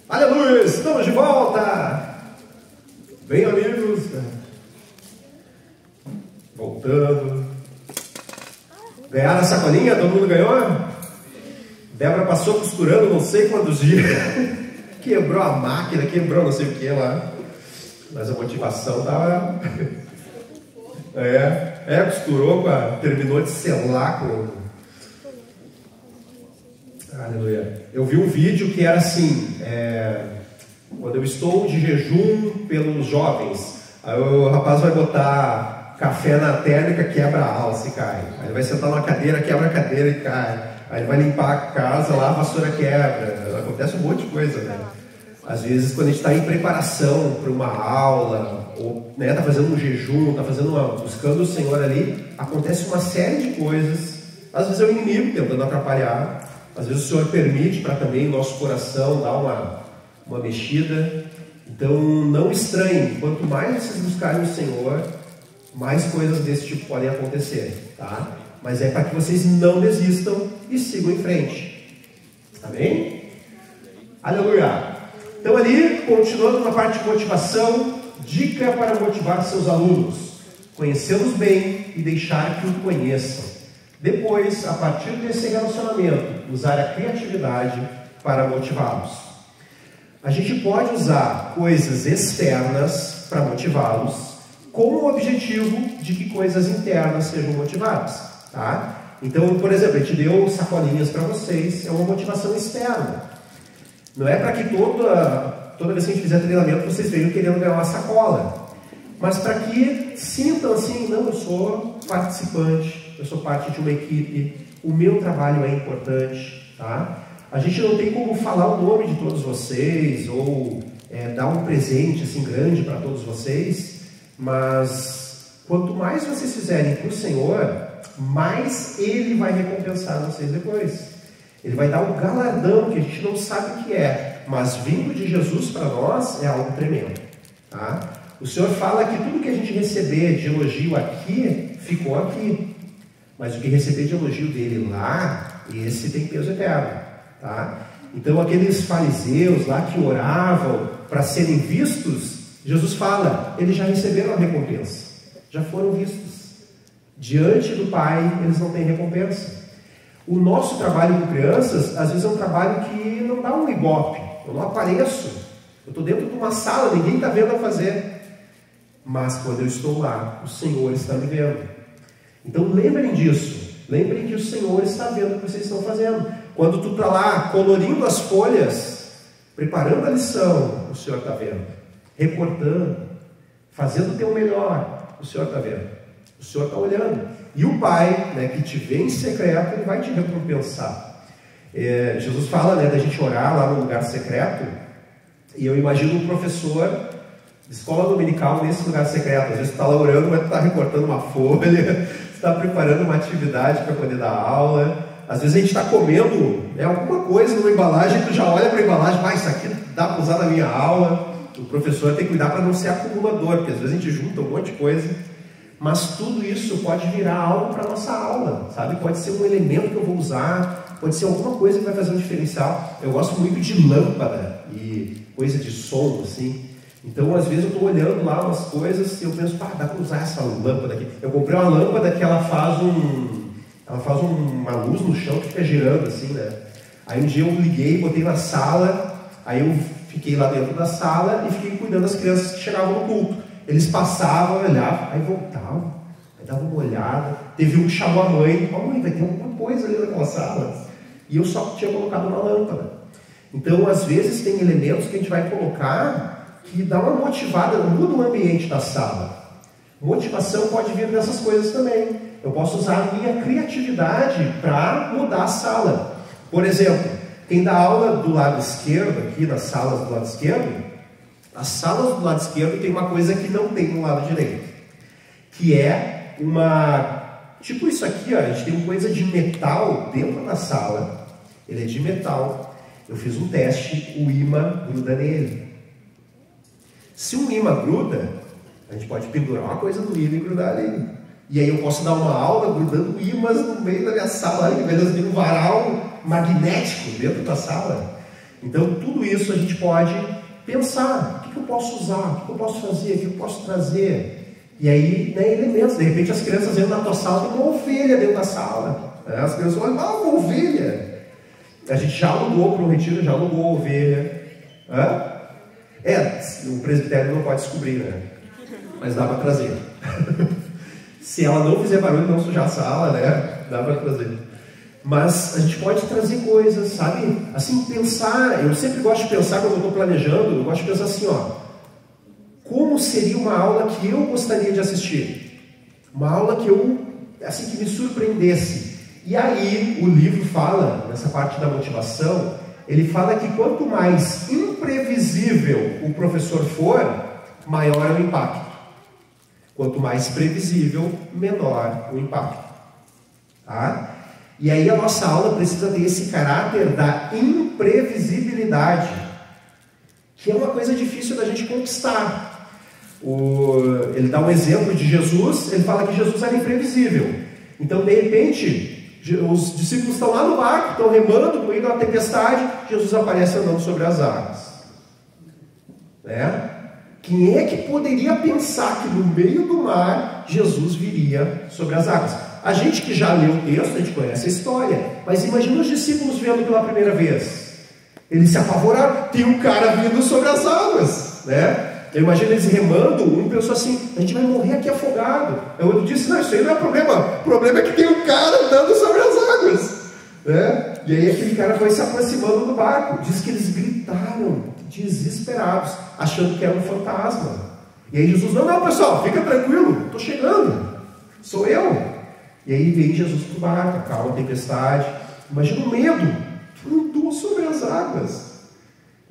Aleluia! Estamos de volta! Bem, amigos? Voltando. Ganharam a sacolinha? Todo mundo ganhou? Débora passou costurando não sei quantos dias. Quebrou a máquina, quebrou não sei o que lá. Mas a motivação estava... costurou, terminou de selar com... Aleluia. Eu vi um vídeo que era assim, quando eu estou de jejum pelos jovens, aí o rapaz vai botar café na térmica, quebra a alça e cai. Aí ele vai sentar numa cadeira, quebra a cadeira e cai. Aí ele vai limpar a casa, lá a vassoura quebra. Acontece um monte de coisa, né? Às vezes, quando a gente está em preparação para uma aula, ou está fazendo um jejum, está buscando o Senhor ali, acontece uma série de coisas. Às vezes é o inimigo tentando atrapalhar. Às vezes o Senhor permite para também o nosso coração dar uma mexida. Então não estranhem, quanto mais vocês buscarem o Senhor, mais coisas desse tipo podem acontecer, tá? Mas é para que vocês não desistam e sigam em frente. Amém? Aleluia! Então ali, continuando na parte de motivação, dica para motivar seus alunos: conhecê-los bem e deixar que o conheçam. Depois, a partir desse relacionamento, usar a criatividade para motivá-los. A gente pode usar coisas externas para motivá-los, com o objetivo de que coisas internas sejam motivadas, tá? Então, por exemplo, a gente deu sacolinhas para vocês, é uma motivação externa. Não é para que toda vez que a gente fizer treinamento, vocês venham querendo ganhar uma sacola, mas para que sintam assim: não, eu sou participante, eu sou parte de uma equipe, o meu trabalho é importante, tá? A gente não tem como falar o nome de todos vocês, ou dar um presente assim grande para todos vocês, mas quanto mais vocês fizerem para o Senhor, mais Ele vai recompensar vocês depois. Ele vai dar um galardão que a gente não sabe o que é, mas vindo de Jesus para nós é algo tremendo, tá? O Senhor fala que tudo que a gente receber de elogio aqui, ficou aqui. Mas o que receber de elogio dele lá, esse tem peso eterno, tá? Então aqueles fariseus lá que oravam para serem vistos, Jesus fala, eles já receberam a recompensa, já foram vistos. Diante do Pai, eles não têm recompensa. O nosso trabalho com crianças, às vezes é um trabalho que não dá um ibope, eu não apareço, eu estou dentro de uma sala, ninguém está vendo eu fazer. Mas quando eu estou lá, o Senhor está me vendo. Então lembrem disso, lembrem que o Senhor está vendo o que vocês estão fazendo. Quando tu está lá colorindo as folhas, preparando a lição, o Senhor está vendo. Recortando, fazendo o teu melhor, o Senhor está vendo. O Senhor está olhando. E o Pai, né, que te vê em secreto, Ele vai te recompensar. Jesus fala, né, da gente orar lá no lugar secreto. E eu imagino um professor de escola dominical nesse lugar secreto. Às vezes tu está lá orando, mas tu está recortando uma folha, está preparando uma atividade para poder dar aula. Às vezes a gente está comendo alguma coisa numa embalagem, tu já olha para a embalagem, mas isso aqui dá para usar na minha aula. O professor tem que cuidar para não ser acumulador, porque às vezes a gente junta um monte de coisa. Mas tudo isso pode virar algo para a nossa aula, sabe? Pode ser um elemento que eu vou usar, pode ser alguma coisa que vai fazer um diferencial. Eu gosto muito de lâmpada e coisa de som, assim. Então, às vezes eu estou olhando lá umas coisas e eu penso, dá para usar essa lâmpada aqui. Eu comprei uma lâmpada que ela faz uma luz no chão que fica girando assim, né? Aí um dia eu liguei, botei na sala, aí eu fiquei lá dentro da sala e fiquei cuidando das crianças que chegavam no culto. Eles passavam, olhavam, aí voltavam, aí davam uma olhada. Teve um que chamou a mãe, mãe, vai ter alguma coisa ali naquela sala. E eu só tinha colocado uma lâmpada. Então, às vezes tem elementos que a gente vai colocar que dá uma motivada, muda o ambiente da sala. Motivação pode vir dessas coisas também. Eu posso usar a minha criatividade para mudar a sala. Por exemplo, quem dá aula do lado esquerdo, aqui nas salas do lado esquerdo, as salas do lado esquerdo tem uma coisa que não tem no lado direito, que é tipo isso aqui, ó, a gente tem uma coisa de metal dentro da sala, ele é de metal, eu fiz um teste, o ímã gruda nele. Se um ímã gruda, a gente pode pendurar uma coisa no ímã e grudar ali. E aí eu posso dar uma aula grudando ímãs no meio da minha sala, em vez de um varal magnético dentro da sala. Então, tudo isso a gente pode pensar, o que eu posso usar, o que eu posso fazer, o que eu posso trazer. E aí, né, elementos, de repente as crianças entram na tua sala, tem uma ovelha dentro da sala. Né? As crianças olham, uma ovelha. A gente já alugou para o retiro, já alugou a ovelha. O presbitério não pode descobrir, né? Mas dá para trazer. Se ela não fizer barulho, não sujar a sala, né? Dá para trazer. Mas a gente pode trazer coisas, sabe? Assim, pensar. Eu sempre gosto de pensar, quando eu estou planejando, eu gosto de pensar assim, como seria uma aula que eu gostaria de assistir? Uma aula que que me surpreendesse. E aí, o livro fala, nessa parte da motivação, ele fala que quanto mais imprevisível o professor for, maior é o impacto. Quanto mais previsível, menor o impacto. Tá? E aí a nossa aula precisa ter esse caráter da imprevisibilidade, que é uma coisa difícil da gente conquistar. Ele dá um exemplo de Jesus, ele fala que Jesus era imprevisível. Então, de repente, os discípulos estão lá no barco, estão remando, no meio de uma tempestade, Jesus aparece andando sobre as águas. Né? Quem é que poderia pensar que no meio do mar, Jesus viria sobre as águas? A gente que já leu o texto, a gente conhece a história, mas imagina os discípulos vendo pela primeira vez. Eles se apavoraram, tem um cara vindo sobre as águas, né? Eu imagino eles remando, um pensou assim, a gente vai morrer aqui afogado. O outro disse, não, isso aí não é problema, o problema é que tem um cara andando sobre as águas, né? E aí aquele cara foi se aproximando do barco, diz que eles gritaram, desesperados, achando que era um fantasma. E aí Jesus, não, pessoal, fica tranquilo, estou chegando, sou eu. E aí vem Jesus para o barco, acalma a tempestade. Imagina o medo, flutua sobre as águas.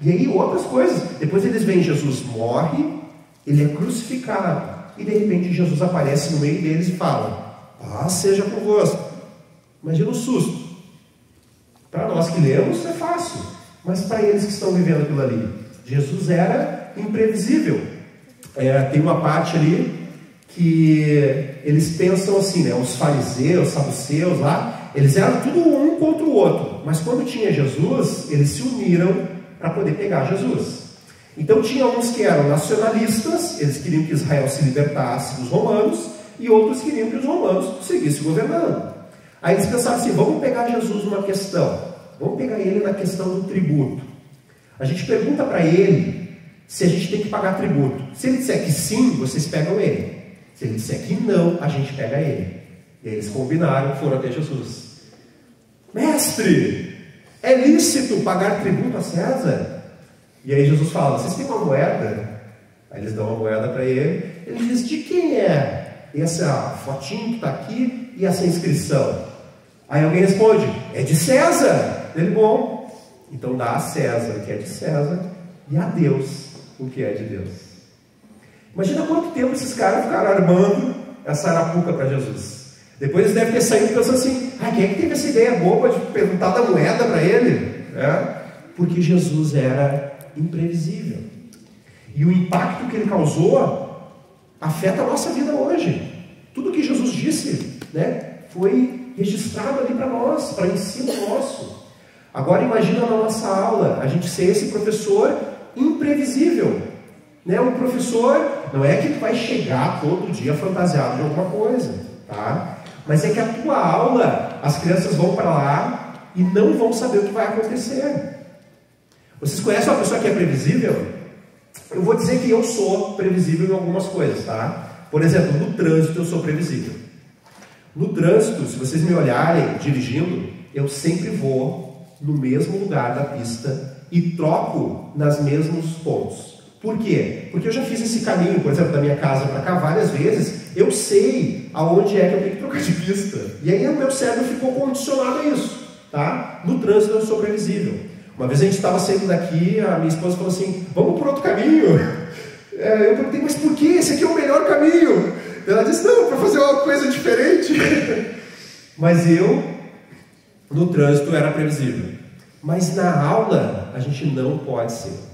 E aí outras coisas. Depois eles veem Jesus morre, ele é crucificado. E de repente Jesus aparece no meio deles e fala, paz seja convosco. Imagina o susto. Para nós que lemos é fácil, mas para eles que estão vivendo aquilo ali, Jesus era imprevisível. Tem uma parte ali que eles pensam assim, né? Os fariseus, saduceus lá, eles eram tudo um contra o outro, mas quando tinha Jesus, eles se uniram para poder pegar Jesus. Então tinha uns que eram nacionalistas, eles queriam que Israel se libertasse dos romanos, e outros queriam que os romanos seguissem governando. Aí eles pensaram assim, vamos pegar Jesus numa questão, vamos pegar ele na questão do tributo. A gente pergunta para ele se a gente tem que pagar tributo. Se ele disser que sim, vocês pegam ele. Se ele disser que não, a gente pega ele. E aí eles combinaram, foram até Jesus. Mestre, é lícito pagar tributo a César? E aí Jesus fala, vocês têm uma moeda? Aí eles dão uma moeda para ele. Ele diz, de quem é? Essa fotinho que está aqui e essa inscrição. Aí alguém responde, é de César. Ele, bom, então dá a César o que é de César e a Deus o que é de Deus. Imagina quanto tempo esses caras ficaram armando essa arapuca para Jesus. Depois eles devem ter saído pensando assim, quem é que teve essa ideia boba de perguntar da moeda para ele? Porque Jesus era imprevisível. E o impacto que ele causou afeta a nossa vida hoje. Tudo que Jesus disse, né, foi registrado ali para nós, para ensino nosso. Agora imagina na nossa aula, a gente ser esse professor imprevisível. Né? Um professor, não é que tu vai chegar todo dia fantasiado de alguma coisa, tá? Mas é que a tua aula, as crianças vão para lá e não vão saber o que vai acontecer. Vocês conhecem uma pessoa que é previsível? Eu vou dizer que eu sou previsível em algumas coisas, tá? Por exemplo, no trânsito eu sou previsível. No trânsito, se vocês me olharem dirigindo, eu sempre vou no mesmo lugar da pista e troco nos mesmos pontos. Por quê? Porque eu já fiz esse caminho, por exemplo, da minha casa para cá várias vezes, eu sei aonde é que eu tenho que trocar de pista. E aí o meu cérebro ficou condicionado a isso, tá? No trânsito eu sou previsível. Uma vez a gente estava saindo daqui, a minha esposa falou assim, vamos por outro caminho. Eu perguntei, mas por que? Esse aqui é o melhor caminho. Ela disse, não, para fazer uma coisa diferente. Mas eu, no trânsito, era previsível. Mas na aula, a gente não pode ser.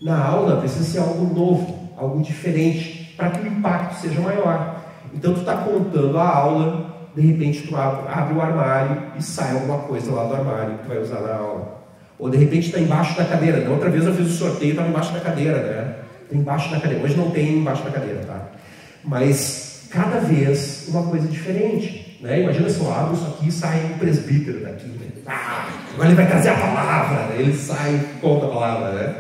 Na aula precisa ser algo novo, algo diferente, para que o impacto seja maior. Então tu está contando a aula, de repente tu abre o armário e sai alguma coisa lá do armário que tu vai usar na aula. Ou de repente está embaixo da cadeira. Da outra vez eu fiz o sorteio e estava embaixo da cadeira, né? Está embaixo da cadeira. Hoje não tem embaixo da cadeira, tá? Mas cada vez uma coisa diferente, né? Imagina se eu abro isso aqui e sai um presbítero daqui, né? Agora ele vai trazer a palavra, né? Ele sai e conta a palavra, né?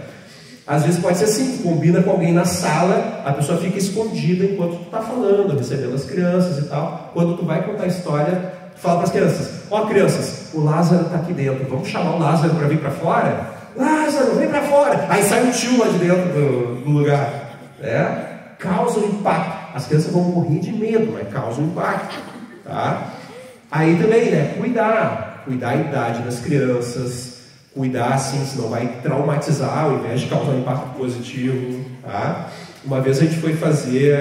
Às vezes pode ser assim, combina com alguém na sala, a pessoa fica escondida enquanto tu está falando, recebendo as crianças e tal. Quando tu vai contar a história, tu fala para as crianças: ó, crianças, o Lázaro está aqui dentro, vamos chamar o Lázaro para vir para fora? Lázaro, vem para fora! Aí sai um tio lá de dentro do lugar, né? Causa um impacto. As crianças vão morrer de medo, mas causa um impacto, tá? Aí também, né, cuidar a idade das crianças, cuidar assim, senão vai traumatizar ao invés de causar um impacto positivo, tá? Uma vez a gente foi fazer,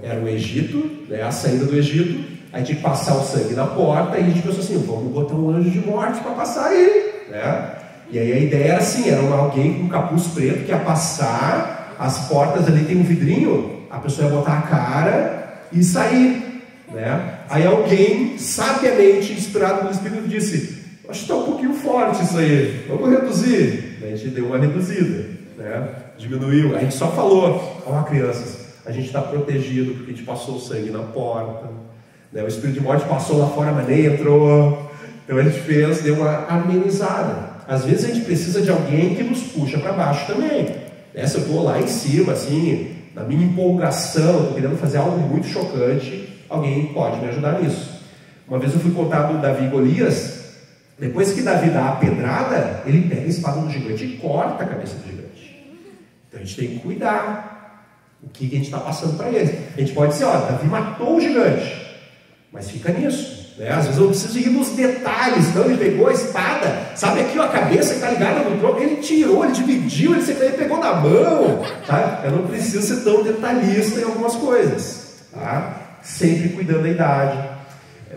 era o Egito, né, a saída do Egito, a gente tinha que passar o sangue na porta e a gente pensou assim, vamos botar um anjo de morte para passar aí, né? E aí a ideia era assim, era alguém com um capuz preto que ia passar, as portas ali tem um vidrinho, a pessoa ia botar a cara e sair, né? Aí alguém, sabiamente, inspirado pelo Espírito, disse: acho que está um pouquinho forte isso aí, vamos reduzir. A gente deu uma reduzida, né? Diminuiu. A gente só falou: ó, crianças, a gente está protegido porque a gente passou o sangue na porta, né? O espírito de morte passou lá fora, mas nem entrou. Então a gente deu uma amenizada. Às vezes a gente precisa de alguém que nos puxa para baixo também, né? Se eu estou lá em cima, assim, na minha empolgação, estou querendo fazer algo muito chocante, alguém pode me ajudar nisso. Uma vez eu fui contar do Davi e Golias. Depois que Davi dá a pedrada, ele pega a espada do gigante e corta a cabeça do gigante. Então a gente tem que cuidar o que a gente está passando para ele. A gente pode dizer: ó, Davi matou o gigante, mas fica nisso, né? Às vezes eu preciso ir nos detalhes. Então ele pegou a espada, sabe aqui, ó, a cabeça que está ligada no tronco, ele tirou, ele dividiu, ele pegou na mão, tá? Eu não preciso ser tão detalhista em algumas coisas, tá? Sempre cuidando da idade.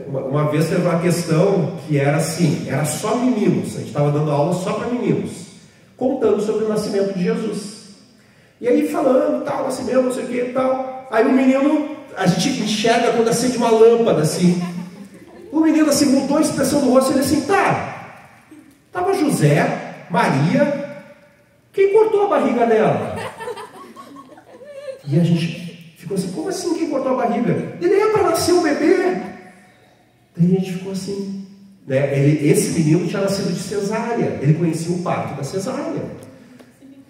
Uma vez teve uma questão que era assim, era só meninos, a gente estava dando aula só para meninos, contando sobre o nascimento de Jesus. E aí falando, tal, nascimento, não sei o que e tal. Aí o menino, a gente enxerga quando acende uma lâmpada assim. O menino assim mudou a expressão do rosto, ele assim, tava José, Maria, quem cortou a barriga dela? E a gente ficou assim, como assim quem cortou a barriga? Ele é para nascer um bebê. Daí a gente ficou assim, né? Esse menino tinha nascido de cesárea, ele conhecia o parto da cesárea.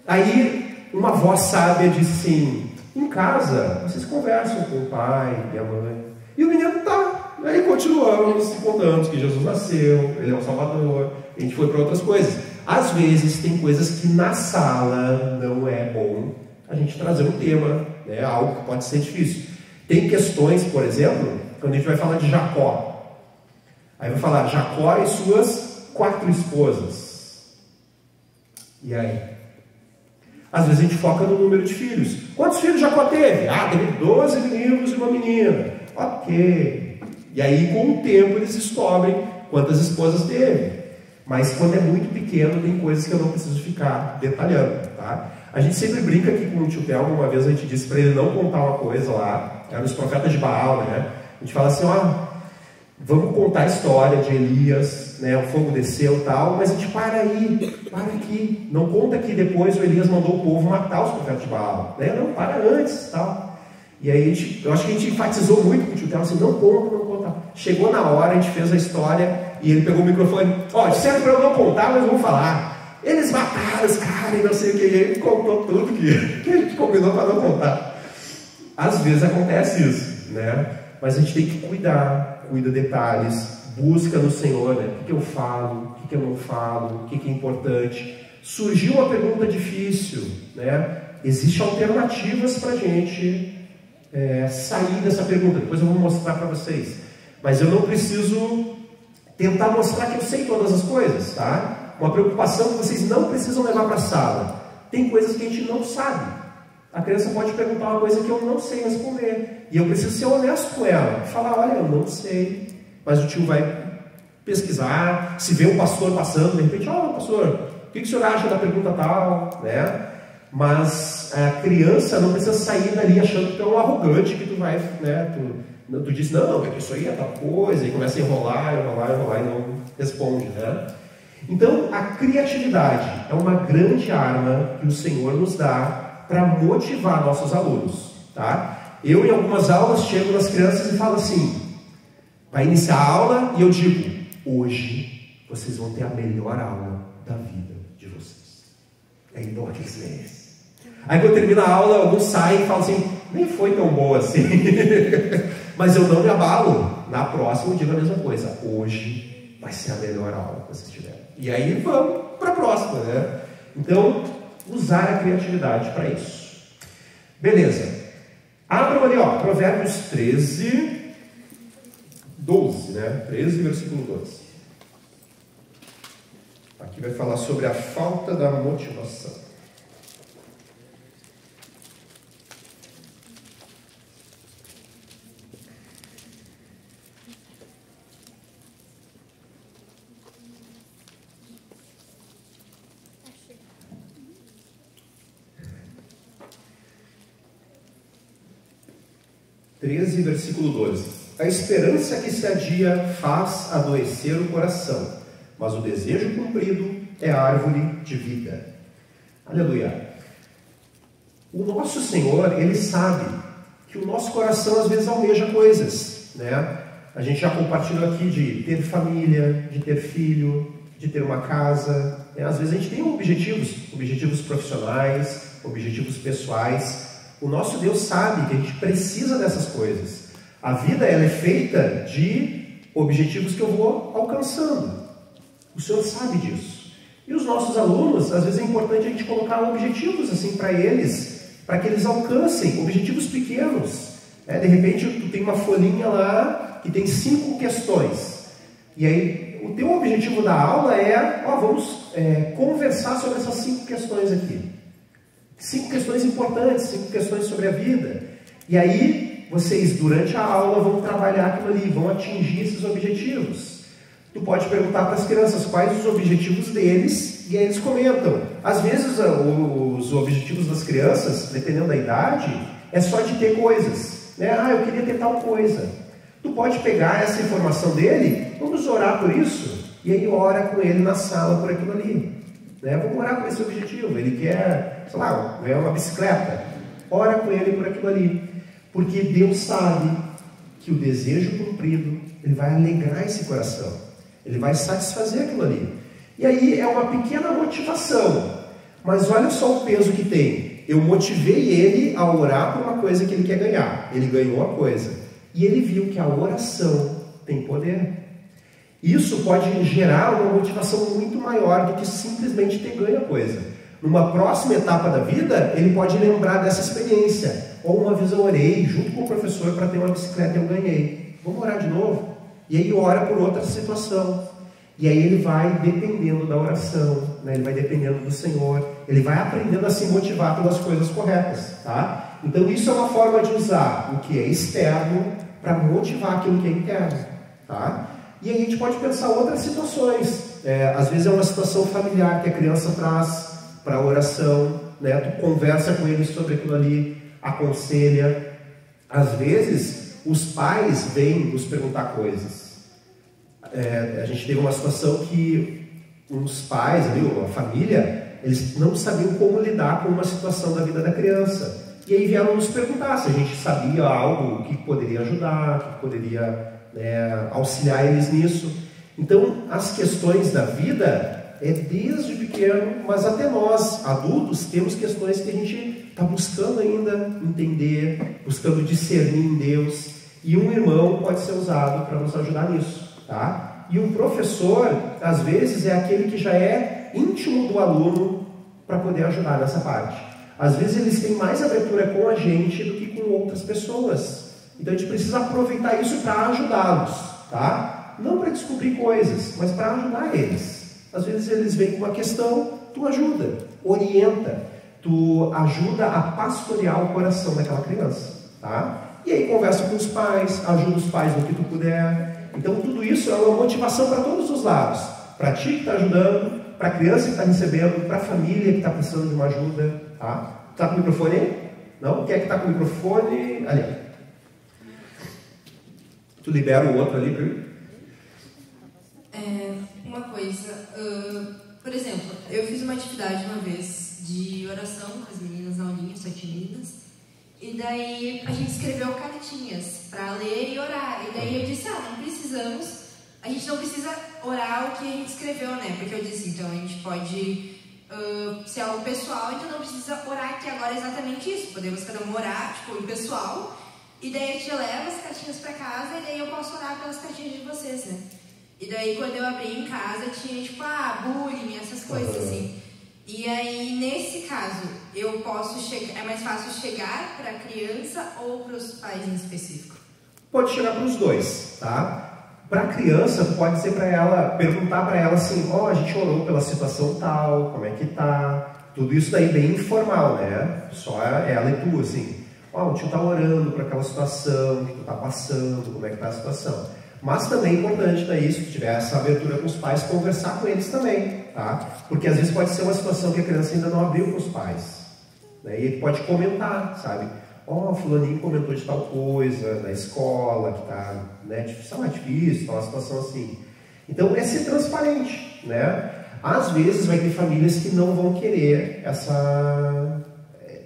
Aí uma voz sábia disse assim: em casa vocês conversam com o pai e a mãe. E o menino tá. Aí continuamos contando que Jesus nasceu, ele é o Salvador. A gente foi para outras coisas. Às vezes tem coisas que na sala não é bom a gente trazer um tema, né? Algo que pode ser difícil. Tem questões, por exemplo, quando a gente vai falar de Jacó. Aí vai falar Jacó e suas 4 esposas. E aí? Às vezes a gente foca no número de filhos. Quantos filhos Jacó teve? Teve 12 meninos e uma menina. Ok. E aí com o tempo eles descobrem quantas esposas teve. Mas quando é muito pequeno tem coisas que eu não preciso ficar detalhando, tá? A gente sempre brinca aqui com o tio Telmo. Uma vez a gente disse para ele não contar uma coisa lá. Era os profetas de Baal, né? A gente fala assim, vamos contar a história de Elias, né? O fogo desceu e tal, mas a gente para aqui. Não conta que depois o Elias mandou o povo matar os profetas de Baal, né? Não, para antes, tal. E aí eu acho que a gente enfatizou muito com o tio Telmo, assim, não conta. Chegou na hora, a gente fez a história e ele pegou o microfone, disseram para eu não contar, mas vou falar. Eles mataram os caras e não sei o que, e ele contou tudo que a gente combinou para não contar. Às vezes acontece isso, né? Mas a gente tem que cuida detalhes, busca no Senhor, né? O que eu falo, o que eu não falo, o que é importante. Surgiu uma pergunta difícil, né? Existem alternativas para a gente sair dessa pergunta. Depois eu vou mostrar para vocês. Mas eu não preciso tentar mostrar que eu sei todas as coisas, tá? Uma preocupação que vocês não precisam levar para a sala. Tem coisas que a gente não sabe. A criança pode perguntar uma coisa que eu não sei responder. E eu preciso ser honesto com ela. Falar, olha, eu não sei. Mas o tio vai pesquisar. Se vê um pastor passando, de repente, pastor, o que o senhor acha da pergunta tal? Né? Mas a criança não precisa sair dali achando que tu é um arrogante, que tu vai, né? Tu diz, não, isso aí é tal coisa. E começa a enrolar e não responde, né? Então, a criatividade é uma grande arma que o Senhor nos dá para motivar nossos alunos, tá? Eu, em algumas aulas, chego nas crianças e falo assim, vai iniciar a aula e eu digo, hoje vocês vão ter a melhor aula da vida de vocês. É igual aqueles meses. Aí quando termina a aula, alguns saem e falam assim, nem foi tão boa assim. Mas eu não me abalo. Na próxima eu digo a mesma coisa. Hoje vai ser a melhor aula que vocês tiverem. E aí vamos para a próxima, né? Então, usar a criatividade para isso. Beleza. Abram ali, ó, Provérbios 13, 12, né? 13, versículo 12. Aqui vai falar sobre a falta da motivação. Versículo 12. A esperança que se adia faz adoecer o coração, mas o desejo cumprido é árvore de vida. Aleluia. O nosso Senhor, Ele sabe que o nosso coração às vezes almeja coisas, né? A gente já compartilhou aqui de ter família, de ter filho, de ter uma casa, né? Às vezes a gente tem objetivos profissionais, objetivos pessoais. O nosso Deus sabe que a gente precisa dessas coisas. A vida ela é feita de objetivos que eu vou alcançando. O Senhor sabe disso. E os nossos alunos, às vezes é importante a gente colocar objetivos assim para eles, para que eles alcancem objetivos pequenos. De repente, tu tem uma folhinha lá que tem 5 questões. E aí, o teu objetivo da aula é, vamos conversar sobre essas 5 questões aqui. 5 questões importantes, 5 questões sobre a vida. E aí, vocês, durante a aula, vão trabalhar aquilo ali, vão atingir esses objetivos. Tu pode perguntar para as crianças quais os objetivos deles, e aí eles comentam. Às vezes, os objetivos das crianças, dependendo da idade, é só de ter coisas. Né? Eu queria ter tal coisa. Tu pode pegar essa informação dele, vamos orar por isso, e aí ora com ele na sala por aquilo ali. Vamos orar com esse objetivo. Ele quer, sei lá, ganhar uma bicicleta. Ora com ele por aquilo ali. Porque Deus sabe que o desejo cumprido, ele vai alegrar esse coração. Ele vai satisfazer aquilo ali. E aí é uma pequena motivação. Mas olha só o peso que tem. Eu motivei ele a orar por uma coisa que ele quer ganhar. Ele ganhou a coisa. E ele viu que a oração tem poder. Isso pode gerar uma motivação muito maior do que simplesmente ter ganho a coisa. Numa próxima etapa da vida, ele pode lembrar dessa experiência. Ou uma vez eu orei junto com o professor para ter uma bicicleta e eu ganhei. Vamos orar de novo? E aí ora por outra situação. E aí ele vai dependendo da oração, né? Ele vai dependendo do Senhor. Ele vai aprendendo a se motivar pelas coisas corretas. Tá? Então isso é uma forma de usar o que é externo para motivar aquilo que é interno. Tá? E aí a gente pode pensar outras situações. Às vezes é uma situação familiar que a criança traz para a oração, né? Tu conversa com eles sobre aquilo ali, aconselha. Às vezes os pais vêm nos perguntar coisas. A gente teve uma situação que os pais, a família, eles não sabiam como lidar com uma situação da vida da criança. E aí vieram nos perguntar se a gente sabia algo que poderia ajudar, que poderia auxiliar eles nisso. Então, as questões da vida desde pequeno, mas até nós, adultos, temos questões que a gente está buscando ainda entender, buscando discernir em Deus, e um irmão pode ser usado para nos ajudar nisso, tá? E um professor, às vezes, é aquele que já é íntimo do aluno para poder ajudar nessa parte. Às vezes eles têm mais abertura com a gente do que com outras pessoas. Então a gente precisa aproveitar isso para ajudá-los, tá? Não para descobrir coisas, mas para ajudar eles. Às vezes eles vêm com uma questão, tu ajuda, orienta, tu ajuda a pastorear o coração daquela criança, tá? E aí conversa com os pais, ajuda os pais no que tu puder. Então tudo isso é uma motivação para todos os lados. Para ti que está ajudando, para a criança que está recebendo, para a família que está precisando de uma ajuda, tá? Está com o microfone aí? Não? Quem é que está com o microfone? Ali. Tu libera o outro ali para mim? uma coisa. Por exemplo, eu fiz uma atividade uma vez de oração com as meninas na aulinha, 7 meninas. E daí a gente escreveu cartinhas para ler e orar. E daí eu disse, não precisamos, a gente não precisa orar o que a gente escreveu, né? Porque eu disse, então a gente pode ser algo pessoal, então não precisa orar aqui agora exatamente isso. Podemos cada um orar, tipo, em pessoal. E daí a gente leva as cartinhas para casa e daí eu posso orar pelas cartinhas de vocês, né? E daí quando eu abri em casa tinha tipo, bullying, essas coisas assim. E aí nesse caso, eu posso chegar, é mais fácil chegar para a criança ou para os pais em específico? Pode chegar para os dois, tá? Para a criança, pode ser para ela, perguntar para ela assim, a gente orou pela situação tal, como é que tá? Tudo isso daí bem informal, né? Só ela e tu, assim. O tio tá orando para aquela situação, que tu tá passando, como é que tá a situação. Mas também é importante daí, se tu tiver essa abertura com os pais, conversar com eles também, tá? Porque às vezes pode ser uma situação que a criança ainda não abriu com os pais, né? E ele pode comentar, sabe? Fulaninho comentou de tal coisa na escola, que tá, né, difícil, tá uma situação assim. Então é ser transparente, né? Às vezes vai ter famílias que não vão querer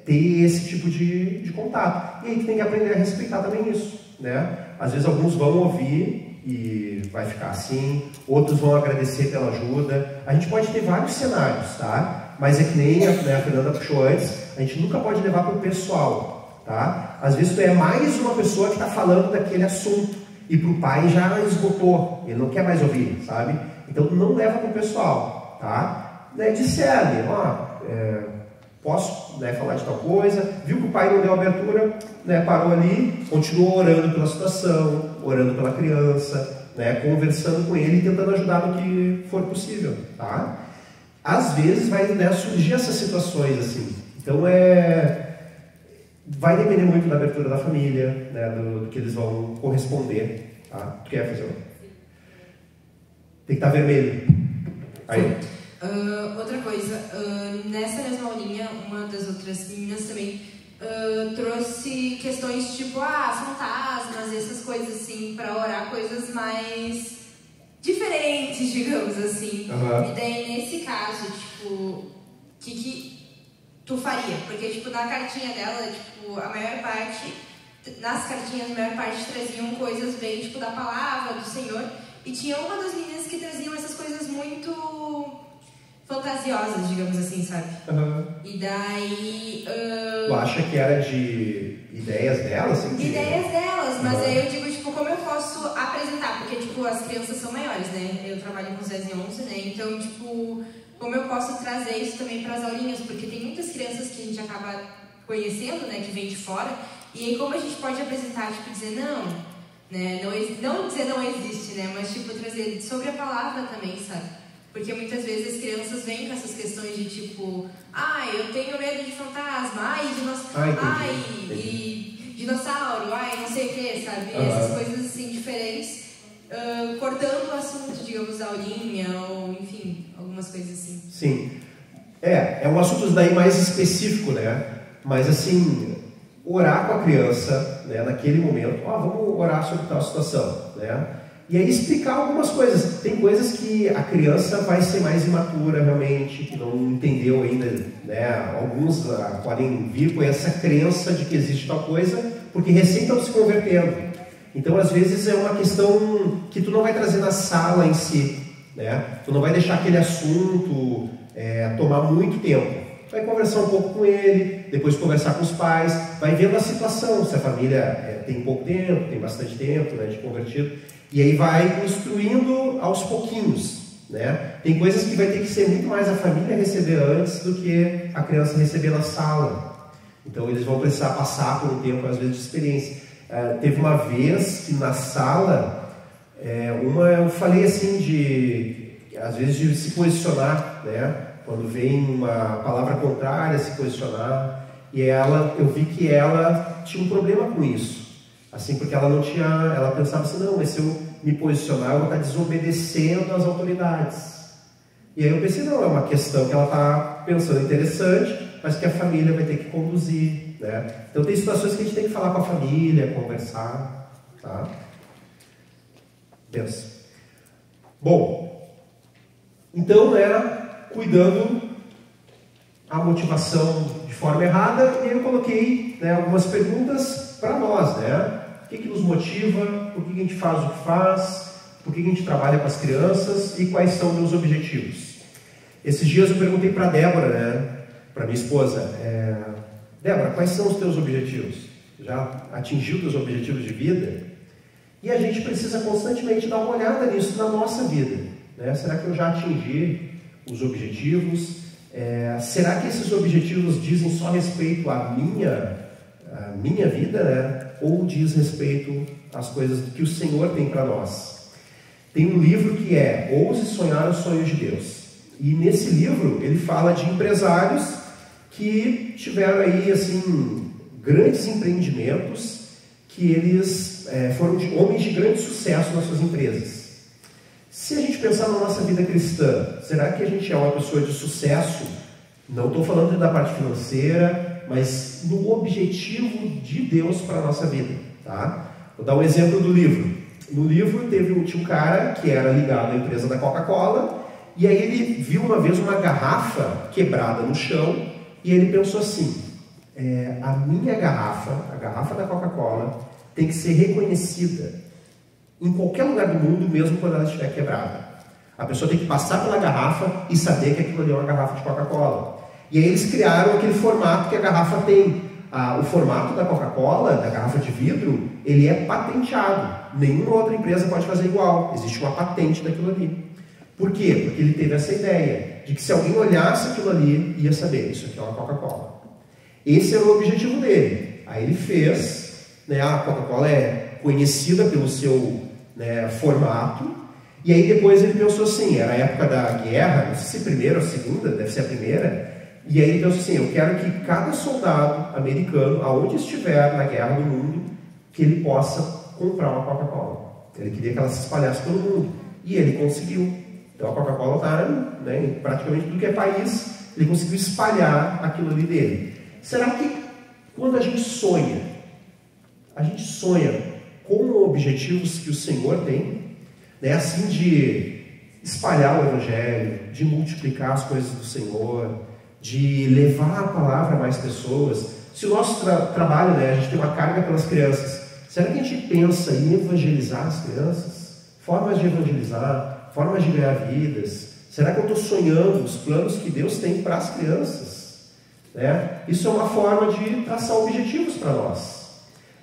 ter esse tipo de contato. E aí tu tem que aprender a respeitar também isso, né? Às vezes alguns vão ouvir e vai ficar assim, outros vão agradecer pela ajuda. A gente pode ter vários cenários, tá? Mas é que nem a Fernanda puxou antes, a gente nunca pode levar para o pessoal, tá? Às vezes tu é mais uma pessoa que está falando daquele assunto e para o pai já esgotou, ele não quer mais ouvir, sabe? Então não leva para o pessoal, tá? Discerne, posso, né, falar de tal coisa, viu que o pai não deu abertura, né, parou ali, continuou orando pela situação, orando pela criança, né, conversando com ele e tentando ajudar no que for possível, tá? Às vezes vai, né, surgir essas situações assim, então vai depender muito da abertura da família, né, do que eles vão corresponder, tá? Tu quer fazer? Tem que estar vermelho. Aí. Outra coisa, nessa mesma aulinha, uma das outras meninas também trouxe questões tipo, fantasmas, essas coisas assim, para orar coisas mais diferentes, digamos assim. E daí, nesse caso, tipo, o que tu faria? Porque, tipo, na cartinha dela, tipo, a maior parte, nas cartinhas, a maior parte traziam coisas bem, tipo, da palavra do Senhor. E tinha uma das meninas que traziam essas coisas muito fantasiosas, digamos assim, sabe? E daí... Tu acha que era de ideias delas? Assim, ideias delas, mas aí eu digo, tipo, como eu posso apresentar? Porque, tipo, as crianças são maiores, né? Eu trabalho com 10 e 11, né? Então, tipo, como eu posso trazer isso também para as aulinhas? Porque tem muitas crianças que a gente acaba conhecendo, né? Que vem de fora. E aí, como a gente pode apresentar, tipo, dizer, não, né? Não dizer não existe, né? Mas, tipo, trazer sobre a palavra também, sabe? Porque muitas vezes as crianças vêm com essas questões de tipo, eu tenho medo de fantasma, e dinossauro, não sei o que, sabe? Essas coisas assim diferentes, cortando o assunto, digamos, da aulinha, ou enfim, algumas coisas assim. Sim. É um assunto daí mais específico, né? Mas assim, orar com a criança, né, naquele momento, vamos orar sobre tal situação, né? E aí explicar algumas coisas. Tem coisas que a criança vai ser mais imatura realmente, que não entendeu ainda, né? Alguns podem vir com essa crença de que existe tal coisa, porque recém estão se convertendo. Então, às vezes, é uma questão que tu não vai trazer na sala em si, né? Tu não vai deixar aquele assunto tomar muito tempo. Vai conversar um pouco com ele, depois conversar com os pais, vai vendo a situação, se a família tem pouco tempo, tem bastante tempo, né, de convertido. E aí vai construindo aos pouquinhos, né? Tem coisas que vai ter que ser muito mais a família receber antes do que a criança receber na sala. Então eles vão precisar passar por um tempo, às vezes, de experiência. Teve uma vez que na sala, eu falei assim às vezes de se posicionar, né? Quando vem uma palavra contrária, se posicionar. E eu vi que ela tinha um problema com isso. Assim, porque ela pensava assim, não, mas se eu me posicionar, eu vou estar desobedecendo às autoridades. E aí eu pensei, não, é uma questão que ela está pensando interessante, mas que a família vai ter que conduzir, né? Então tem situações que a gente tem que falar com a família, conversar, tá? Pensa. Bom, Então, cuidando a motivação de forma errada, e eu coloquei algumas perguntas para nós, O que nos motiva, por que a gente faz o que faz, por que a gente trabalha com as crianças e quais são meus objetivos. Esses dias eu perguntei para a Débora, para minha esposa, Débora, quais são os teus objetivos? Já atingiu teus objetivos de vida? E a gente precisa constantemente dar uma olhada nisso na nossa vida. Será que eu já atingi os objetivos? Será que esses objetivos dizem só respeito à minha vida, ou diz respeito às coisas que o Senhor tem para nós? Tem um livro que é Ouse Sonhar os Sonhos de Deus. E nesse livro ele fala de empresários que tiveram aí, assim, grandes empreendimentos, que eles foram homens de grande sucesso nas suas empresas. Se a gente pensar na nossa vida cristã, será que a gente é uma pessoa de sucesso? Não estou falando da parte financeira, mas no objetivo de Deus para a nossa vida, tá? Vou dar um exemplo do livro. No livro tinha um cara que era ligado à empresa da Coca-Cola, e aí ele viu uma vez uma garrafa quebrada no chão, e ele pensou assim, a minha garrafa, a garrafa da Coca-Cola, tem que ser reconhecida em qualquer lugar do mundo, mesmo quando ela estiver quebrada. A pessoa tem que passar pela garrafa e saber que aquilo ali é uma garrafa de Coca-Cola. E aí eles criaram aquele formato que a garrafa tem. O formato da Coca-Cola, da garrafa de vidro, ele é patenteado. Nenhuma outra empresa pode fazer igual. Existe uma patente daquilo ali. Por quê? Porque ele teve essa ideia de que se alguém olhasse aquilo ali, ia saber, isso aqui é uma Coca-Cola. Esse era o objetivo dele. Aí ele fez, a Coca-Cola é conhecida pelo seu formato, e aí depois ele pensou assim, era a época da guerra, não sei se primeira ou segunda, deve ser a primeira, e aí ele pensou assim, eu quero que cada soldado americano, aonde estiver na guerra do mundo, que ele possa comprar uma Coca-Cola. Ele queria que ela se espalhasse pelo mundo, e ele conseguiu. Então a Coca-Cola está em praticamente tudo que é país, ele conseguiu espalhar aquilo ali dele. Será que quando a gente sonha com objetivos que o Senhor tem, assim de espalhar o Evangelho, de multiplicar as coisas do Senhor, de levar a palavra a mais pessoas? Se o nosso trabalho, a gente tem uma carga pelas crianças, será que a gente pensa em evangelizar as crianças? Formas de evangelizar, formas de ganhar vidas. Será que eu estou sonhando os planos que Deus tem para as crianças? Isso é uma forma de traçar objetivos para nós,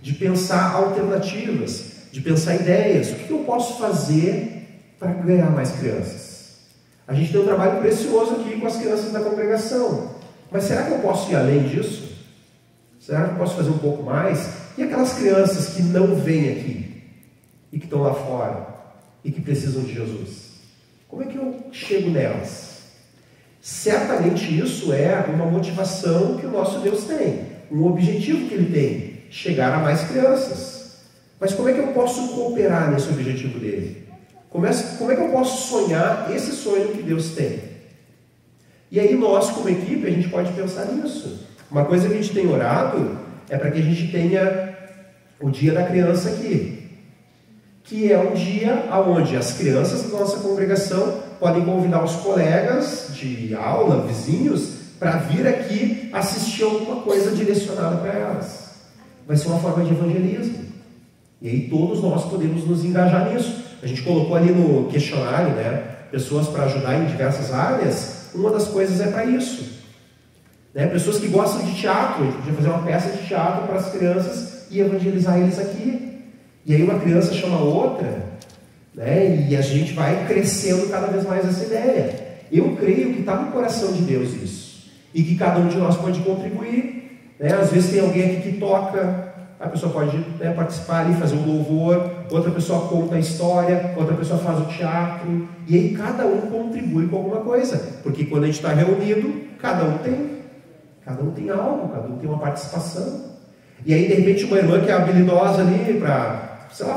de pensar alternativas, de pensar ideias. O que eu posso fazer para ganhar mais crianças? A gente tem um trabalho precioso aqui com as crianças da congregação, mas será que eu posso ir além disso? Será que eu posso fazer um pouco mais? E aquelas crianças que não vêm aqui e que estão lá fora e que precisam de Jesus? Como é que eu chego nelas? Certamente isso é uma motivação que o nosso Deus tem, um objetivo que Ele tem, chegar a mais crianças. Mas como é que eu posso cooperar nesse objetivo dele? Como é que eu posso sonhar esse sonho que Deus tem? E aí nós, como equipe, a gente pode pensar nisso. Uma coisa que a gente tem orado é para que a gente tenha o Dia da Criança aqui, que é um dia onde as crianças da nossa congregação podem convidar os colegas de aula, vizinhos, para vir aqui assistir alguma coisa direcionada para elas. Vai ser uma forma de evangelismo. E aí todos nós podemos nos engajar nisso. A gente colocou ali no questionário, pessoas para ajudar em diversas áreas. Uma das coisas é para isso. Pessoas que gostam de teatro, a gente podia fazer uma peça de teatro para as crianças e evangelizar eles aqui. E aí uma criança chama outra, e a gente vai crescendo cada vez mais essa ideia. Eu creio que está no coração de Deus isso. E que cada um de nós pode contribuir. Às vezes tem alguém aqui que toca, a pessoa pode participar ali, fazer um louvor, outra pessoa conta a história, outra pessoa faz o teatro, e aí cada um contribui com alguma coisa, porque quando a gente está reunido, cada um tem algo, cada um tem uma participação. E aí de repente uma irmã que é habilidosa ali para,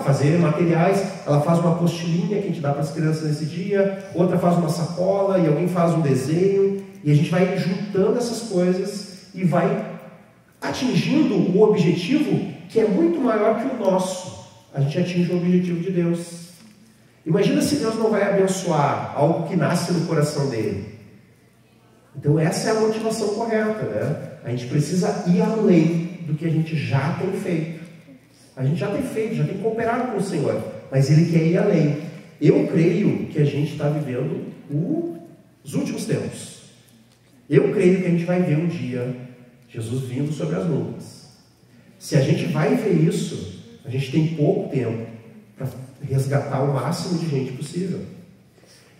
fazer materiais, ela faz uma apostilinha que a gente dá para as crianças nesse dia, outra faz uma sacola, e alguém faz um desenho, e a gente vai juntando essas coisas e vai atingindo o objetivo que é muito maior que o nosso. A gente atinge o objetivo de Deus. Imagina se Deus não vai abençoar algo que nasce no coração dele. Então essa é a motivação correta, né? A gente precisa ir além do que a gente já tem feito. A gente já tem feito, já tem cooperado com o Senhor, mas Ele quer ir além. Eu creio que a gente está vivendo os últimos tempos. Eu creio que a gente vai ver um dia Jesus vindo sobre as nuvens. Se a gente vai ver isso, a gente tem pouco tempo para resgatar o máximo de gente possível.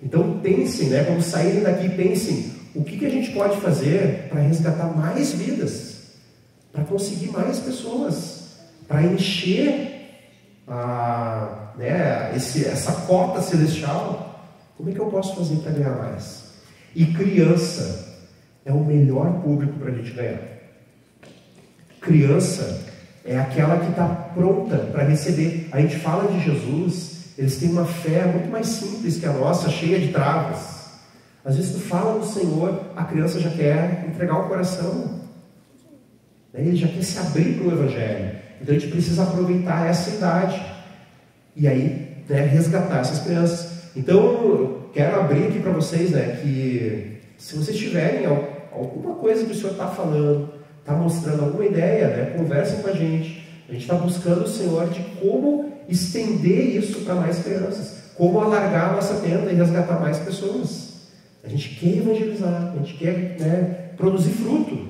Então pensem, né? Quando saírem daqui, pensem o que a gente pode fazer para resgatar mais vidas, para conseguir mais pessoas, para encher essa cota celestial. Como é que eu posso fazer para ganhar mais? E criança é o melhor público para a gente ganhar. Criança é aquela que está pronta para receber. A gente fala de Jesus, eles têm uma fé muito mais simples que a nossa, cheia de travas. Às vezes tu fala do Senhor, a criança já quer entregar o coração. Ele já quer se abrir para o Evangelho. Então a gente precisa aproveitar essa idade. E aí, resgatar essas crianças. Então, eu quero abrir aqui para vocês, que se vocês tiverem alguma coisa que o Senhor está falando, está mostrando alguma ideia, conversem com a gente. A gente está buscando o Senhor de como estender isso para mais crianças. Como alargar a nossa tenda e resgatar mais pessoas. A gente quer evangelizar, a gente quer produzir fruto.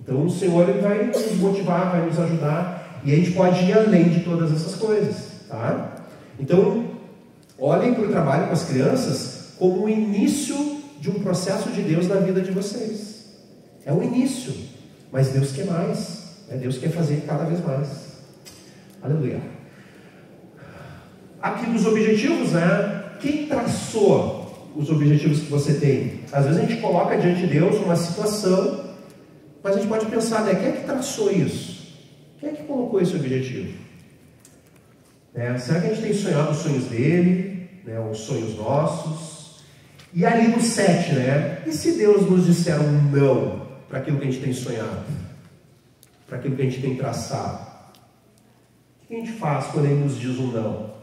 Então o Senhor ele vai nos motivar, vai nos ajudar, e a gente pode ir além de todas essas coisas, tá? Então, olhem para o trabalho com as crianças como o início de um processo de Deus na vida de vocês. É o início, mas Deus quer mais, Deus quer fazer cada vez mais. Aleluia. Aqui dos objetivos, quem traçou os objetivos que você tem? Às vezes a gente coloca diante de Deus uma situação, mas a gente pode pensar, quem é que traçou isso? Quem é que colocou esse objetivo? Será que a gente tem sonhado os sonhos dele, os sonhos nossos? E ali no 7, e se Deus nos disser um não para aquilo que a gente tem sonhado? Para aquilo que a gente tem traçado? O que a gente faz quando Ele nos diz um não?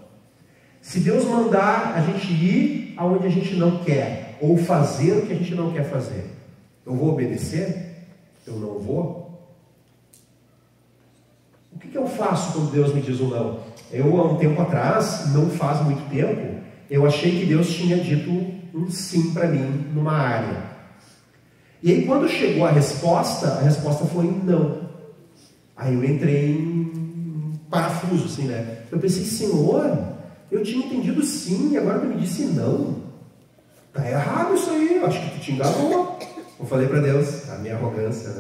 Se Deus mandar a gente ir aonde a gente não quer, ou fazer o que a gente não quer fazer, eu vou obedecer? Eu não vou? O que eu faço quando Deus me diz um não? Eu, há um tempo atrás, não faz muito tempo, eu achei que Deus tinha dito um sim para mim numa área. E aí quando chegou a resposta foi não. Aí eu entrei em parafuso, assim, Eu pensei, Senhor, eu tinha entendido sim, e agora tu me disse não. Tá errado isso aí, eu acho que tu te enganou. Eu falei para Deus, a minha arrogância,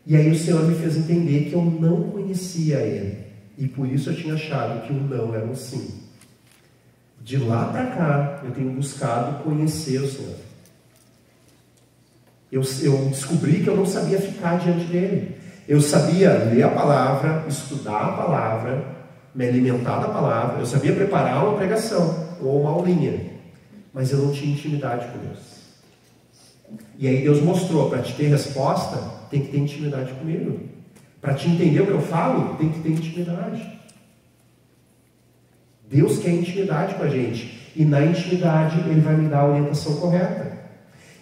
E aí o Senhor me fez entender que eu não conhecia Ele. E por isso eu tinha achado que o não era um sim. De lá para cá, eu tenho buscado conhecer o Senhor. Eu descobri que eu não sabia ficar diante dEle. Eu sabia ler a palavra, estudar a palavra, me alimentar da palavra. Eu sabia preparar uma pregação ou uma aulinha. Mas eu não tinha intimidade com Deus. E aí Deus mostrou, para te ter resposta, tem que ter intimidade comigo. Para te entender o que eu falo, tem que ter intimidade. Deus quer intimidade com a gente. E na intimidade, Ele vai me dar a orientação correta.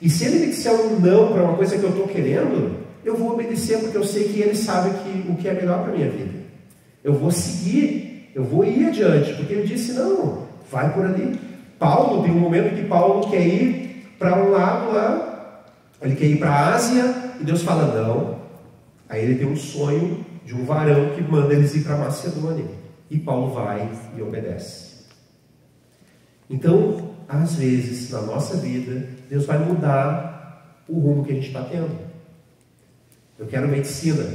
E se Ele me disser um não para uma coisa que eu estou querendo, eu vou obedecer, porque eu sei que Ele sabe o que é melhor para a minha vida. Eu vou seguir, eu vou ir adiante, porque Ele disse, não, vai por ali. Paulo, tem um momento que Paulo quer ir para um lado lá, ele quer ir para a Ásia, e Deus fala, não. Aí ele tem um sonho de um varão que manda eles ir para Macedônia. E Paulo vai e obedece. Então, às vezes, na nossa vida, Deus vai mudar o rumo que a gente está tendo. Eu quero medicina,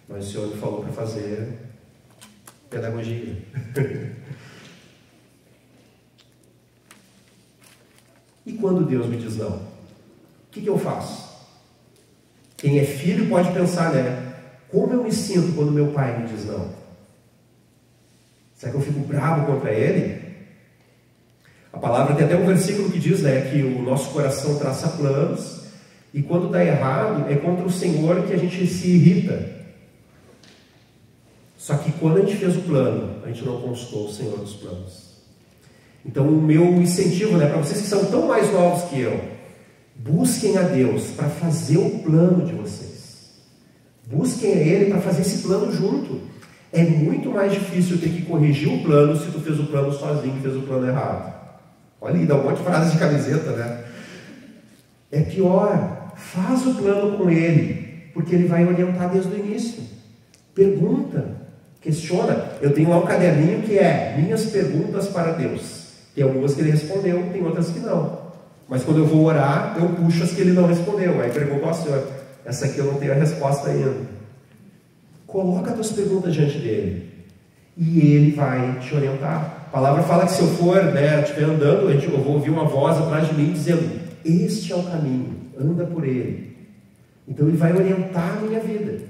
mas o Senhor me falou para fazer pedagogia. E quando Deus me diz não? O que eu faço? Quem é filho pode pensar, como eu me sinto quando meu pai me diz não? Será que eu fico bravo contra ele? A palavra tem até um versículo que diz, que o nosso coração traça planos, e quando dá errado, é contra o Senhor que a gente se irrita. Só que quando a gente fez o plano, a gente não consultou o Senhor dos planos. Então o meu incentivo, né, para vocês que são tão mais novos que eu, busquem a Deus para fazer o plano de vocês. Busquem a Ele para fazer esse plano junto. É muito mais difícil ter que corrigir o plano se tu fez o plano sozinho e fez o plano errado. Olha aí, dá um monte de frases de camiseta, né? É pior, faz o plano com Ele, porque Ele vai orientar desde o início. Pergunta, questiona. Eu tenho lá um caderninho que é minhas perguntas para Deus. Tem algumas que Ele respondeu, tem outras que não. Mas quando eu vou orar, eu puxo as que Ele não respondeu. Aí pergunto ao Senhor, essa aqui eu não tenho a resposta ainda. Coloca as tuas perguntas diante dele e ele vai te orientar. A palavra fala que se eu for, né, estiver andando, eu vou ouvir uma voz atrás de mim dizendo: este é o caminho, anda por ele. Então ele vai orientar a minha vida.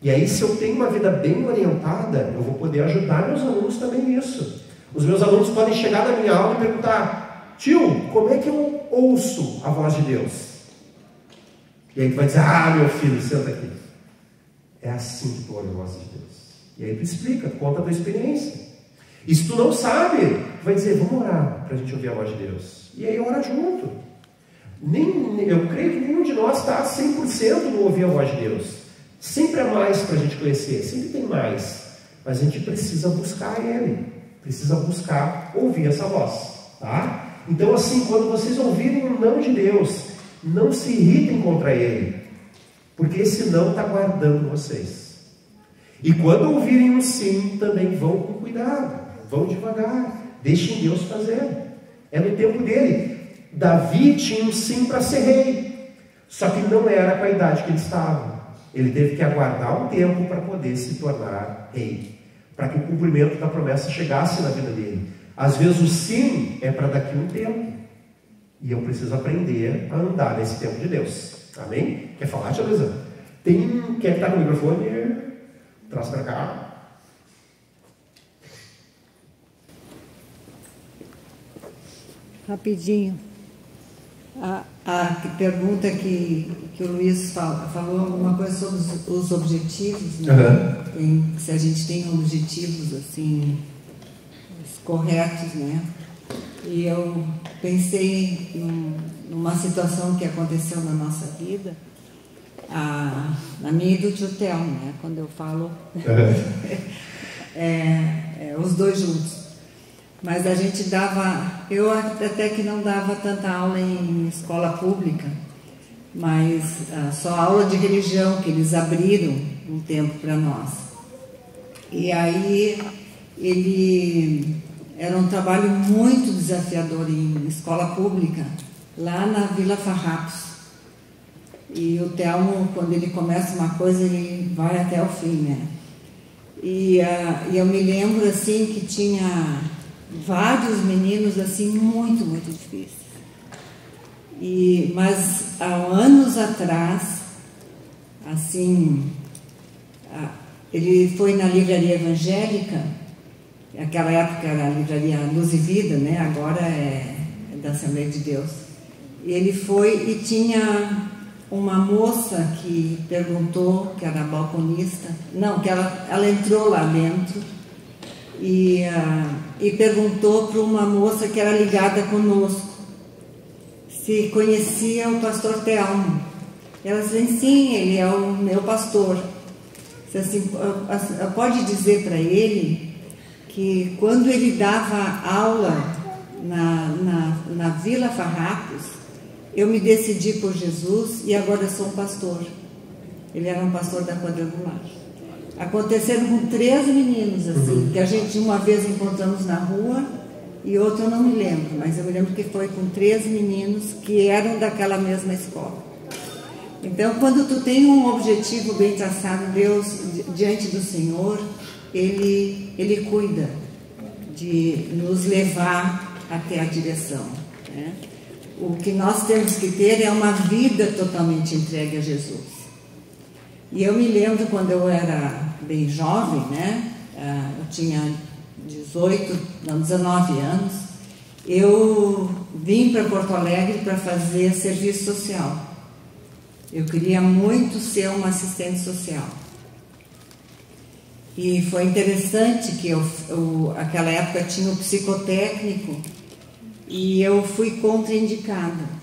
E aí, se eu tenho uma vida bem orientada, eu vou poder ajudar meus alunos também nisso. Os meus alunos podem chegar na minha aula e perguntar: tio, como é que eu ouço a voz de Deus? E aí tu vai dizer: ah, meu filho, senta aqui. É assim que tu ouve a voz de Deus. E aí tu explica, tu conta a tua experiência. E se tu não sabe, tu vai dizer: vamos orar para a gente ouvir a voz de Deus. E aí ora junto. Eu creio que nenhum de nós está 100% no ouvir a voz de Deus. Sempre há mais para a gente conhecer, sempre tem mais. Mas a gente precisa buscar Ele. Precisa buscar ouvir essa voz. Tá? Então assim, quando vocês ouvirem um não de Deus, não se irritem contra Ele. Porque esse não está guardando vocês. E quando ouvirem um sim, também vão com cuidado, vão devagar, deixem Deus fazer. É no tempo dele. Davi tinha um sim para ser rei, só que não era com a idade que ele estava. Ele teve que aguardar um tempo para poder se tornar rei, para que o cumprimento da promessa chegasse na vida dele. Às vezes o sim é para daqui a um tempo, e eu preciso aprender a andar nesse tempo de Deus. Amém? Quer falar, tia Luísa? Quem está com o microfone? Traz para cá. Rapidinho. A pergunta que o Luiz falou alguma coisa sobre os objetivos, né? Se a gente tem objetivos assim corretos, né? E eu pensei numa situação que aconteceu na nossa vida, na minha e do tio Theo, né? Quando eu falo os dois juntos. Mas a gente eu até que não dava tanta aula em escola pública, mas só aula de religião, que eles abriram um tempo para nós. E aí era um trabalho muito desafiador em escola pública, lá na Vila Farrapos. E o Telmo, quando ele começa uma coisa, ele vai até o fim, né? E eu me lembro, assim, que tinha vários meninos, assim, muito, muito difíceis. Mas, há anos atrás, assim, ele foi na livraria evangélica. Naquela época era a livraria Luz e Vida, né? Agora é da Assembleia de Deus. E ele foi e tinha uma moça que perguntou, que era balconista, não, que ela entrou lá dentro e perguntou para uma moça que era ligada conosco se conhecia o pastor Telmo. Ela disse: sim, ele é o meu pastor. Disse assim: pode dizer para ele que quando ele dava aula na Vila Farrapos, eu me decidi por Jesus e agora eu sou um pastor. Ele era um pastor da Quadrangular. Aconteceram com 3 meninos, assim, que a gente uma vez encontramos na rua e outro eu não me lembro, mas eu me lembro que foi com 3 meninos que eram daquela mesma escola. Então, quando tu tem um objetivo bem traçado, Deus, diante do Senhor, Ele cuida de nos levar até a direção, né? O que nós temos que ter é uma vida totalmente entregue a Jesus. E eu me lembro quando eu era bem jovem, né? Eu tinha 19 anos, eu vim para Porto Alegre para fazer serviço social. Eu queria muito ser uma assistente social. E foi interessante que aquela época tinha o psicotécnico e eu fui contraindicada.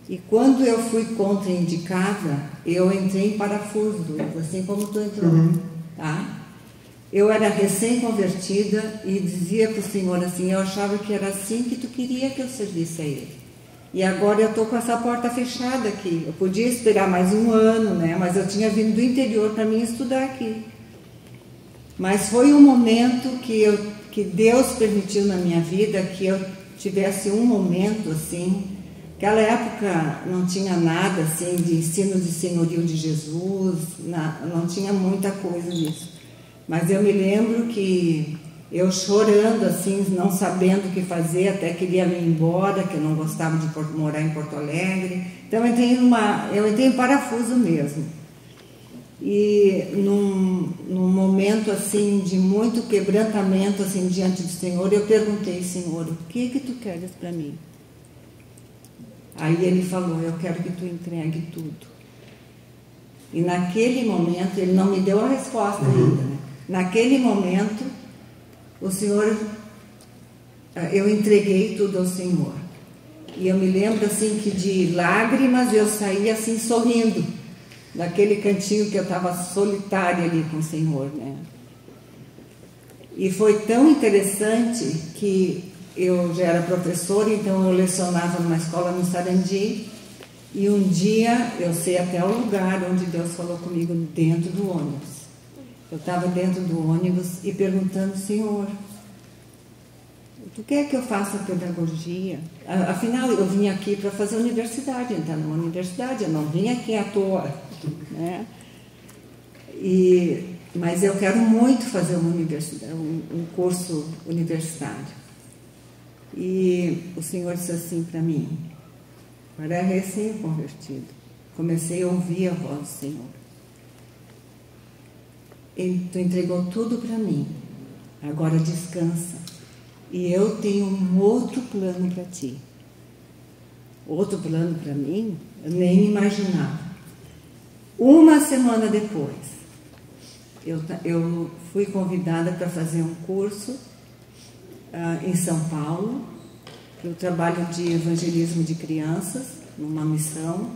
E quando eu fui contraindicada, eu entrei em parafuso, assim como tu entrou, tá? Eu era recém-convertida e dizia para o Senhor assim, eu achava que era assim que tu queria que eu servisse a Ele. E agora eu estou com essa porta fechada aqui. Eu podia esperar mais um ano, né? Mas eu tinha vindo do interior para mim estudar aqui. Mas foi um momento que Deus permitiu na minha vida que eu tivesse um momento assim. Naquela época não tinha nada assim de ensino de senhorio de Jesus, não tinha muita coisa disso. Mas eu me lembro que eu chorando assim, não sabendo o que fazer, até queria ir embora, que eu não gostava de morar em Porto Alegre. Então eu entrei em parafuso mesmo. E num momento assim de muito quebrantamento assim diante do Senhor, eu perguntei, Senhor, o que tu queres para mim? Aí Ele falou, eu quero que tu entregue tudo. E naquele momento, Ele não me deu a resposta ainda, né? Naquele momento, o Senhor, eu entreguei tudo ao Senhor. E eu me lembro assim que de lágrimas eu saí assim sorrindo, daquele cantinho que eu estava solitária ali com o Senhor, né? E foi tão interessante que eu já era professora, então eu lecionava numa escola no Sarandi. E um dia, eu sei até o lugar onde Deus falou comigo, dentro do ônibus. Eu estava dentro do ônibus e perguntando, Senhor, tu quer que eu faça pedagogia? Afinal, eu vim aqui para fazer universidade, entrar numa universidade, eu não vim aqui à toa, né? Mas eu quero muito fazer uma universidade, um curso universitário. E o Senhor disse assim para mim, eu era recém-convertido, comecei a ouvir a voz do Senhor. Tu entregou tudo para mim, agora descansa. E eu tenho um outro plano para ti. Outro plano para mim, eu nem imaginava. Uma semana depois, eu fui convidada para fazer um curso em São Paulo, para o trabalho de evangelismo de crianças, numa missão,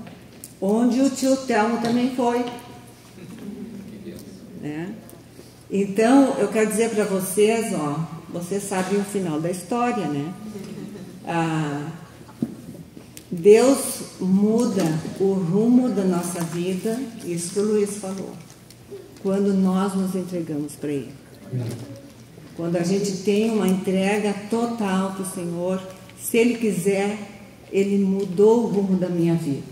onde o tio Telmo também foi. Né? Então, eu quero dizer para vocês, vocês sabem o final da história, né? Deus muda o rumo da nossa vida, isso que o Luiz falou, quando nós nos entregamos para Ele. Quando a gente tem uma entrega total para o Senhor, se Ele quiser, Ele mudou o rumo da minha vida.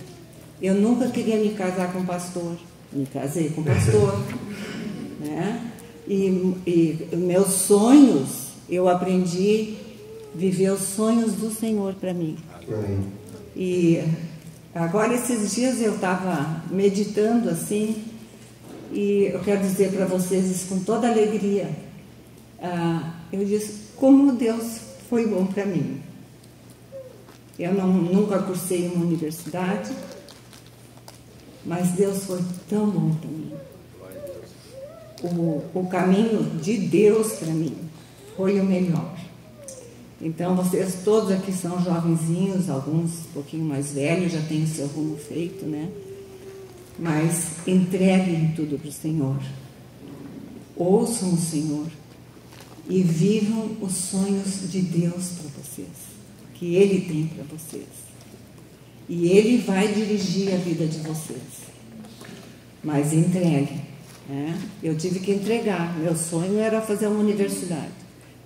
Eu nunca queria me casar com pastor, me casei com pastor, né? E meus sonhos, eu aprendi a viver os sonhos do Senhor para mim. E agora, esses dias eu estava meditando assim, e eu quero dizer para vocês isso com toda alegria. Eu disse, como Deus foi bom para mim. Eu nunca cursei uma universidade, mas Deus foi tão bom para mim. O caminho de Deus para mim foi o melhor. Então, vocês todos aqui são jovenzinhos, alguns um pouquinho mais velhos, já têm o seu rumo feito, né? Mas entreguem tudo para o Senhor. Ouçam o Senhor e vivam os sonhos de Deus para vocês, que Ele tem para vocês. E Ele vai dirigir a vida de vocês. Mas entreguem. Eu tive que entregar. Meu sonho era fazer uma universidade.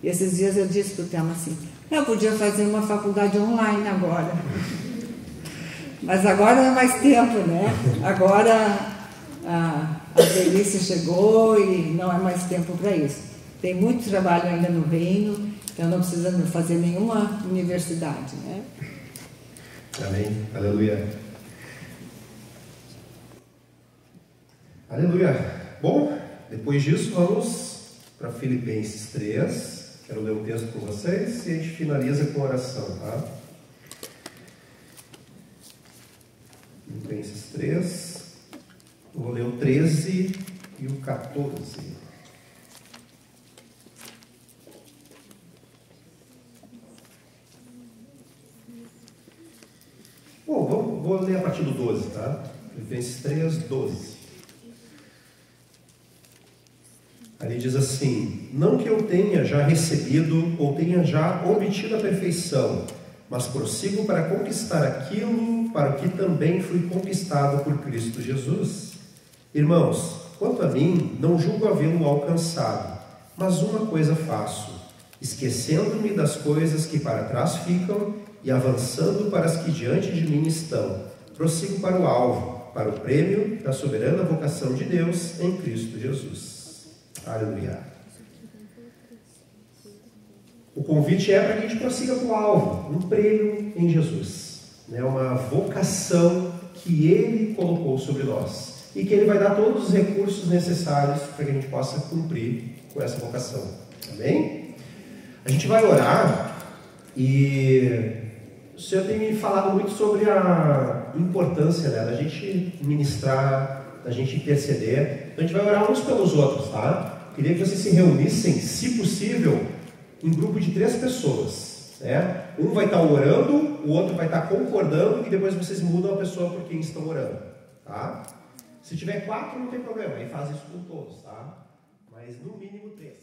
E esses dias eu disse para o Telmo assim, eu podia fazer uma faculdade online agora. Mas agora não é mais tempo, né? Agora a velhice chegou e não é mais tempo para isso. Tem muito trabalho ainda no reino, então não precisa fazer nenhuma universidade, né? Amém. Aleluia. Aleluia. Bom, depois disso vamos para Filipenses 3. Quero ler o texto com vocês e a gente finaliza com oração, tá? Filipenses 3. Eu vou ler o 13 e o 14. ler a partir do 12, tá? Filipenses 3, 12. Ali diz assim: não que eu tenha já recebido ou tenha já obtido a perfeição, mas prossigo para conquistar aquilo para o que também fui conquistado por Cristo Jesus. Irmãos, quanto a mim, não julgo havê-lo alcançado, mas uma coisa faço, esquecendo-me das coisas que para trás ficam e avançando para as que diante de mim estão, prossigo para o alvo, para o prêmio da soberana vocação de Deus em Cristo Jesus. Aleluia. O convite é para que a gente prossiga para o alvo, um prêmio em Jesus, né? Uma vocação que Ele colocou sobre nós e que Ele vai dar todos os recursos necessários para que a gente possa cumprir com essa vocação. Amém? A gente vai orar e o Senhor tem me falado muito sobre a importância, né, da gente ministrar, da gente interceder. Então a gente vai orar uns pelos outros, tá? Queria que vocês se reunissem, se possível, em grupo de 3 pessoas, né? Um vai estar orando, o outro vai estar concordando e depois vocês mudam a pessoa por quem estão orando, tá? Se tiver 4 não tem problema, aí faz isso com todos, tá? Mas no mínimo 3.